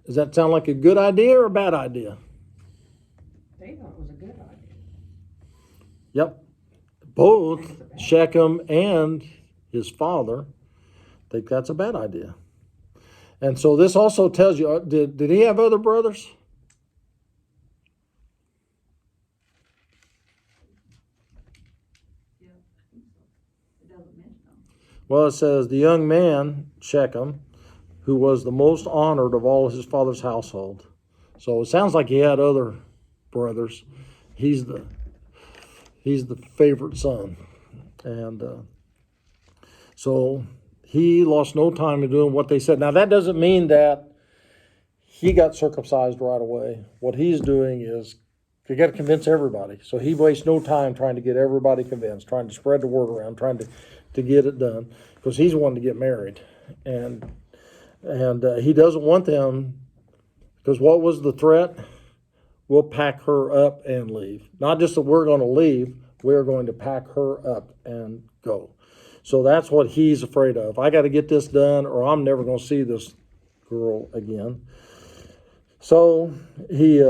does that sound like a good idea or a bad idea? They thought it was a good idea. Yep. Both Shechem and his father think that's a bad idea. And so this also tells you, did he have other brothers? Yeah, I think so. It doesn't mention them. Well, it says the young man, Shechem, who was the most honored of all his father's household. So it sounds like he had other brothers. He's the favorite son. And so he lost no time in doing what they said. Now, that doesn't mean that he got circumcised right away. What he's doing is you got to convince everybody. So he wastes no time trying to get everybody convinced, trying to spread the word around, trying to get it done, because he's wanting to get married. And he doesn't want them, because what was the threat? We'll pack her up and leave. Not just that we're going to leave, we're going to pack her up and go. So that's what he's afraid of. I got to get this done, or I'm never going to see this girl again. So he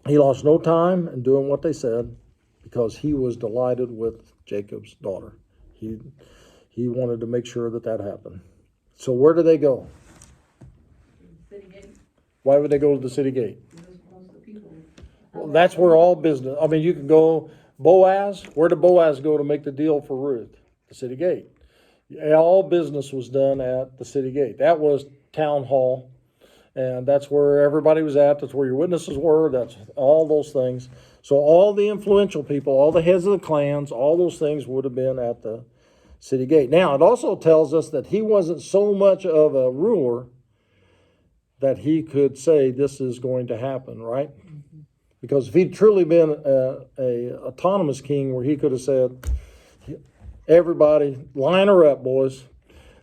lost no time in doing what they said, because he was delighted with Jacob's daughter. He wanted to make sure that happened. So where do they go? City gate, Why would they go to the city gate? because most of the people. Well, that's where all business, you can go, Boaz, where did Boaz go to make the deal for Ruth? The city gate. All business was done at the city gate. That was town hall, and that's where everybody was at. That's where your witnesses were. That's all those things. So all the influential people, all the heads of the clans, all those things would have been at the city gate. Now, it also tells us that he wasn't so much of a ruler that he could say this is going to happen, right? Because if he'd truly been a autonomous king where he could have said, everybody, line her up, boys.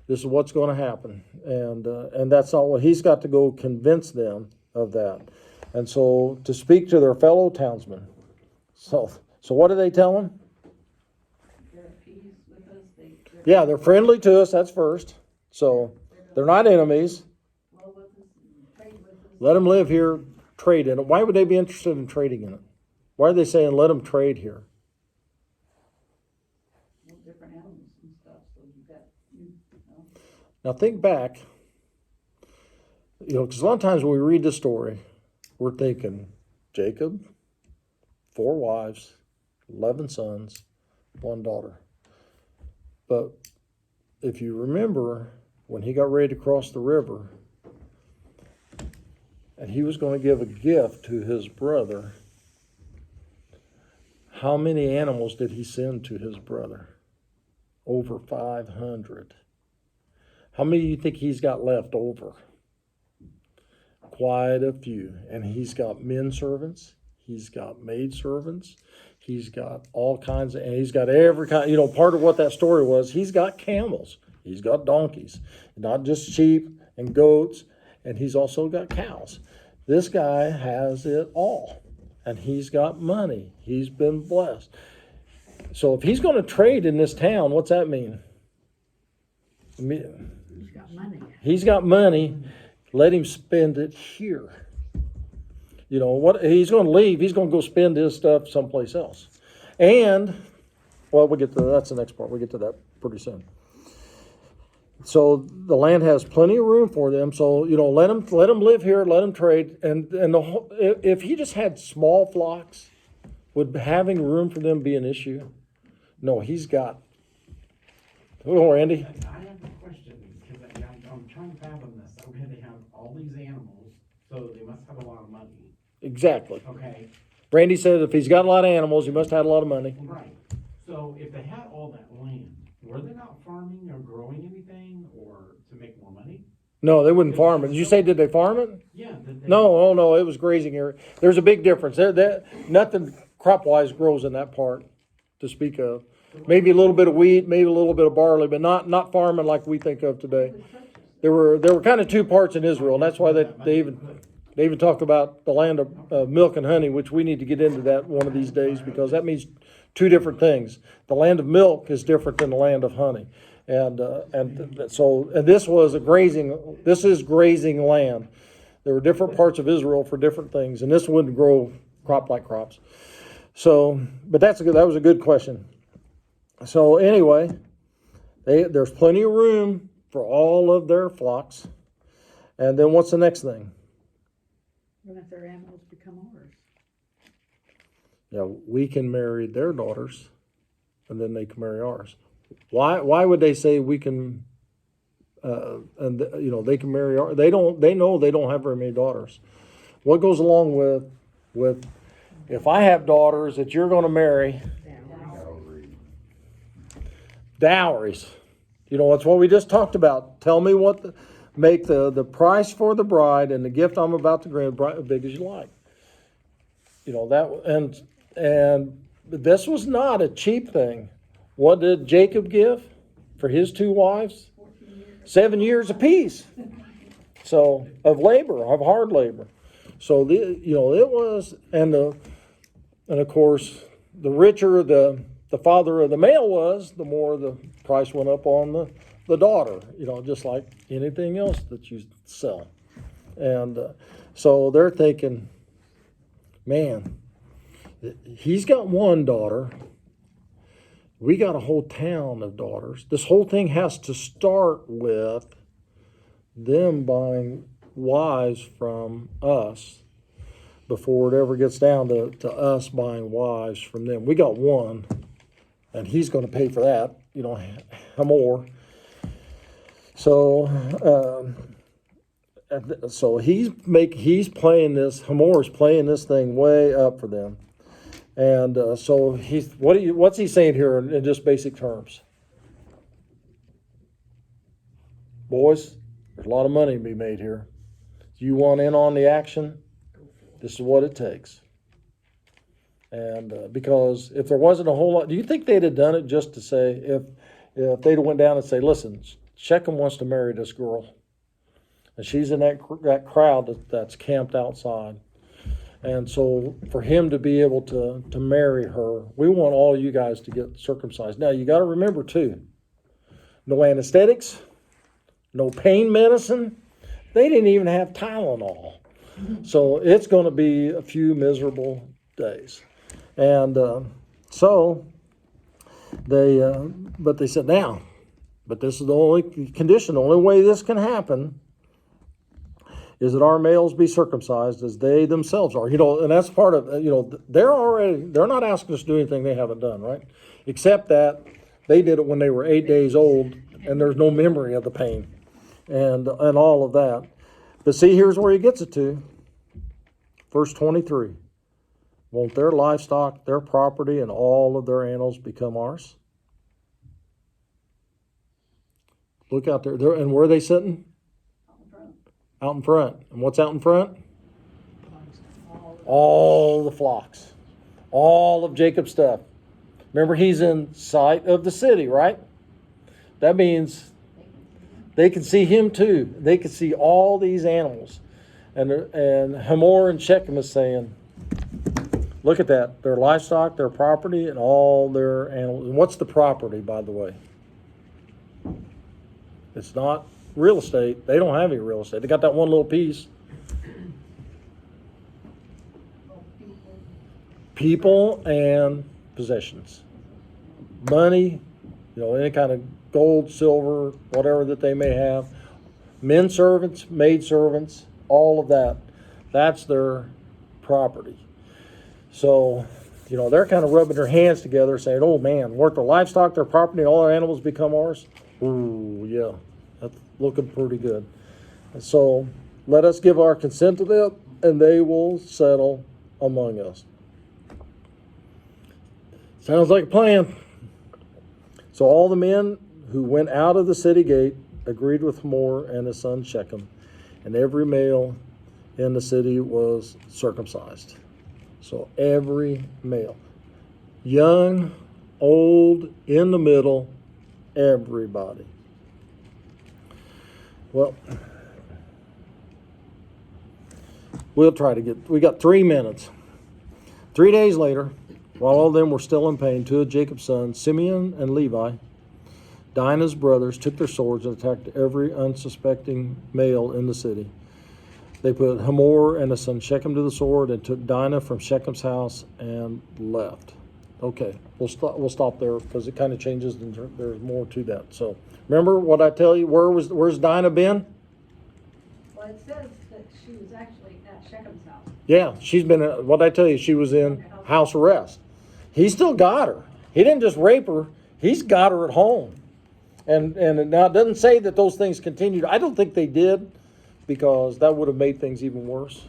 This is what's going to happen. And that's not what he's got to go convince them of that. And so to speak to their fellow townsmen. So what do they tell them? They're at peace with us. Yeah, they're friendly to us, that's first. So they're not enemies. Well with us, trade with us. Let them live here, trade in it. Why would they be interested in trading in it? Why are they saying let them trade here? Different animals and stuff, so you got, you know. Now think back, because a lot of times when we read the story, we're thinking Jacob, 4 wives, 11 sons, 1 daughter. But if you remember, when he got ready to cross the river, and he was going to give a gift to his brother, how many animals did he send to his brother? Over 500. How many do you think he's got left over? Quite a few. And he's got men servants. He's got maid servants. He's got all kinds of, and he's got every kind, part of what that story was, he's got camels. He's got donkeys, not just sheep and goats, and he's also got cows. This guy has it all, and he's got money. He's been blessed. So if he's going to trade in this town, what's that mean? He's got money. He's got money. Let him spend it here. What he's going to leave, he's going to go spend his stuff someplace else. And, well, that's the next part. We'll get to that pretty soon. So the land has plenty of room for them. So, let them live here, let them trade. And if he just had small flocks, would having room for them be an issue? No, he's got. Oh, Randy. I have a question, because I'm trying to fathom this. Okay, they have all these animals, so they must have a lot of money. Exactly. Okay, Randy said if he's got a lot of animals, he must have had a lot of money. right. So if they had all that land, were they not farming or growing anything or to make more money? No, they wouldn't farm it. Did you say, did they farm it? Yeah. No, it was grazing area. There's a big difference. Nothing crop-wise grows in that part to speak of. Maybe a little bit of wheat, maybe a little bit of barley, but not farming like we think of today. There were kind of 2 parts in Israel, and that's why they even talk about the land of milk and honey, which we need to get into that one of these days, because that means 2 different things. The land of milk is different than the land of honey. And this is grazing land. There were different parts of Israel for different things, and this wouldn't grow crop like crops. So, but that was a good question. So anyway, there's plenty of room for all of their flocks. And then what's the next thing? What if their animals become ours? Yeah, we can marry their daughters, and then they can marry ours. Why would they say we can? They can marry ours. They know they don't have very many daughters. What goes along with if I have daughters that you're going to marry? Dowries. That's what we just talked about. Tell me make the price for the bride and the gift I'm about to grant as big as you like. And this was not a cheap thing. What did Jacob give for his 2 wives? 7 years apiece. So of hard labor. So it was, and of course the richer the father of the male was, the more the price went up on the daughter, just like anything else that you sell. And so they're thinking, man, he's got 1 daughter. We got a whole town of daughters. This whole thing has to start with them buying wives from us before it ever gets down to us buying wives from them. We got 1. And he's going to pay for that, more. So, he's playing this. Hamor is playing this thing way up for them, and so what's he saying here in just basic terms? Boys, there's a lot of money to be made here. Do you want in on the action? This is what it takes. And because if there wasn't a whole lot, do you think they'd have done it just to say, if they'd have went down and say, listen, Shechem wants to marry this girl, and she's in that crowd that's camped outside. And so for him to be able to marry her, we want all you guys to get circumcised. Now, you got to remember, too, no anesthetics, no pain medicine. They didn't even have Tylenol. So it's going to be a few miserable days. And so but they said, now, but this is the only condition, the only way this can happen is that our males be circumcised as they themselves are. And that's part of, they're not asking us to do anything they haven't done, right? Except that they did it when they were 8 days old, and there's no memory of the pain and all of that. But see, here's where he gets it to. Verse 23. Won't their livestock, their property, and all of their animals become ours? Look out there. And where are they sitting? Out in front. And what's out in front? All the flocks. All of Jacob's stuff. Remember, he's in sight of the city, right? That means they can see him too. They can see all these animals. And Hamor and Shechem is saying, look at that. Their livestock, their property, and all their animals. And what's the property, by the way? It's not real estate. They don't have any real estate. They got that one little piece. People and possessions. Money, any kind of gold, silver, whatever that they may have. Men servants, maid servants, all of that. That's their property. So, they're kind of rubbing their hands together saying, oh man, won't their livestock, their property, and all their animals become ours? Ooh, yeah, that's looking pretty good. And so, let us give our consent to them, and they will settle among us. Sounds like a plan. So all the men who went out of the city gate agreed with Hamor and his son Shechem, and every male in the city was circumcised. So every male, young, old, in the middle, everybody. Well, we got 3 minutes. 3 days later, while all of them were still in pain, two of Jacob's sons, Simeon and Levi, Dinah's brothers, took their swords and attacked every unsuspecting male in the city. They put Hamor and his son Shechem to the sword and took Dinah from Shechem's house and left. Okay, we'll stop there because it kind of changes and there's more to that. So remember what I tell you, where's Dinah been? Well, it says that she was actually at Shechem's house. Yeah, she's been, what I tell you, she was in house arrest. He still got her. He didn't just rape her, he's got her at home. And now it doesn't say that those things continued. I don't think they did, because that would have made things even worse.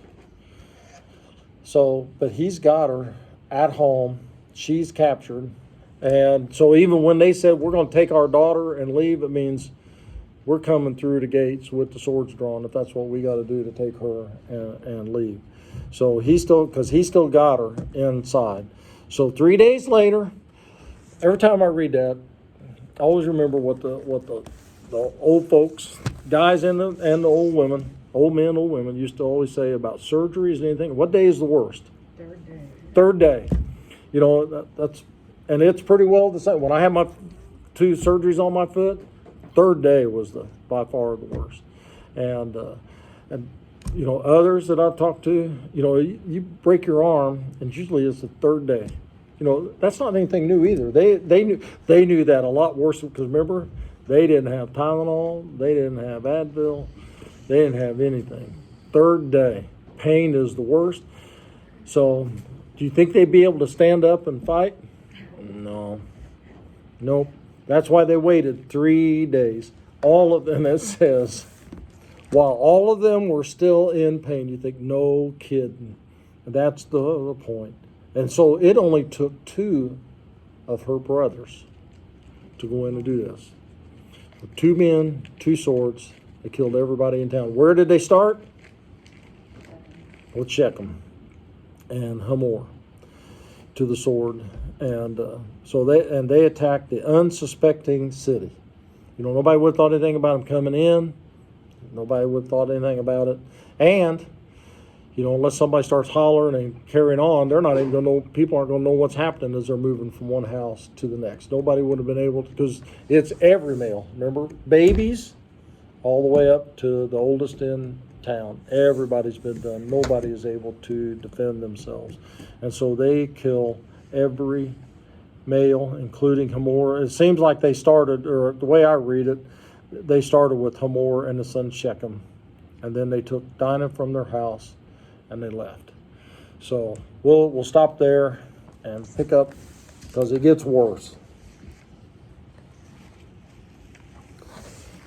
So, but he's got her at home. She's captured. And so even when they said, we're going to take our daughter and leave, it means we're coming through the gates with the swords drawn, if that's what we got to do to take her and leave. So he still got her inside. So 3 days later, every time I read that, I always remember what the old folks, guys and the old women, old men, old women, used to always say about surgeries and anything. What day is the worst? Third day. Third day. That's and it's pretty well the same. When I had my 2 surgeries on my foot, third day was by far the worst. And others that I've talked to, you break your arm, and usually it's the third day. That's not anything new either. They knew that a lot worse, because remember, they didn't have Tylenol, they didn't have Advil, they didn't have anything. Third day, pain is the worst. So, do you think they'd be able to stand up and fight? No. Nope. That's why they waited 3 days. All of them, it says, while all of them were still in pain. You think, no kidding. That's the point. And so it only took 2 of her brothers to go in and do this. 2 men, 2 swords. They killed everybody in town. Where did they start? With Shechem and Hamor. to the sword, and so they attacked the unsuspecting city. You know, nobody would have thought anything about them coming in. Nobody would have thought anything about it, and you know, unless somebody starts hollering and carrying on, they're not even going to know. People aren't going to know what's happening as they're moving from one house to the next. Nobody would have been able to, because it's every male. Remember, babies, all the way up to the oldest in town. Everybody's been done. Nobody is able to defend themselves, and so they kill every male, including Hamor. It seems like they started, or the way I read it, they started with Hamor and his son Shechem, and then they took Dinah from their house, and they left. So we'll stop there and pick up, because it gets worse.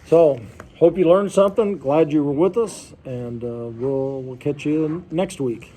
So hope you learned something. Glad you were with us, and we'll catch you next week.